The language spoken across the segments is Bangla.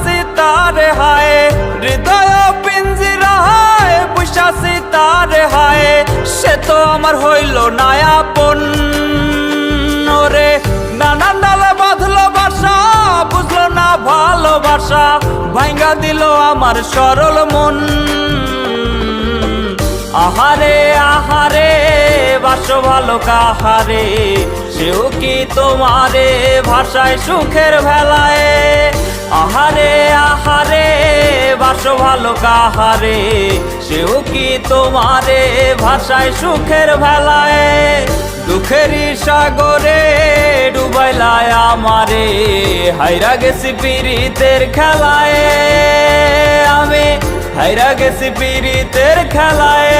সিতারে হায় হৃদয় পিঞ্জিরায় বুঝা সিতারে হায় সে তো আমার হইল না আপন রে নানান ডালে বাঁধলো বাসা বুঝলো না ভালোবাসা ভাঙ্গা দিল আমার সরল মন আহারে আহারে বাসো ভালো কাহারে সেও কি তোমারে ভাষায় সুখের ভেলায় আহারে আহারে বাসো ভালো কাহারে সেও কি তোমারে ভাষায় সুখের ভেলায় দুঃখেরই সাগরে ডুবাইলায় আমারে হাইরা গেছি পীড়িতের খেলায় আমি হাইরা গেছি পীড়িতের খেলায়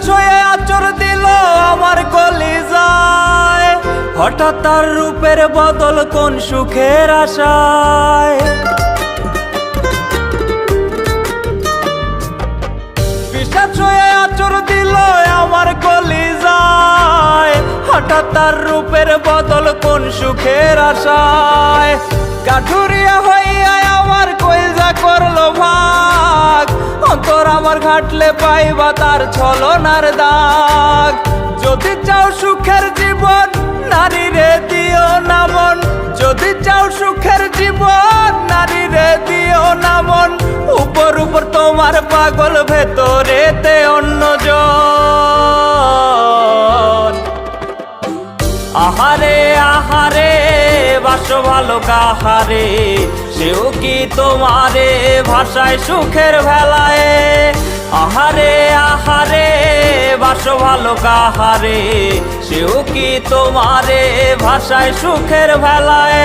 ছয়ে আচর দিল আমার কলিজায় হঠাৎ তার রূপের বদল কোন সুখের আশায় পিশাচ ছয়ে আচর দিল আমার কলিজায় হঠাৎ তার রূপের বদল কোন সুখের আশায় কাঠুরিয়া হইয়া আমার কইজা করলো ভাগ অন্তর আমার ঘাটলে পাইবা তার ছলনার দাগ যদি চাও সুখের জীবন নারী রে দিও না মন যদি চাও সুখের জীবন নারী রে দিও না মন উপর উপর তোমার পাগল ভেতরেতে অন্যজন আহারে আহারে বাসো ভালো কাহারে সেও কি তোমারে ভাষায় সুখের ভেলায় আহারে আহারে বাসো ভালো কাহারে সেও কি তোমারে ভাষায় সুখের ভেলায়।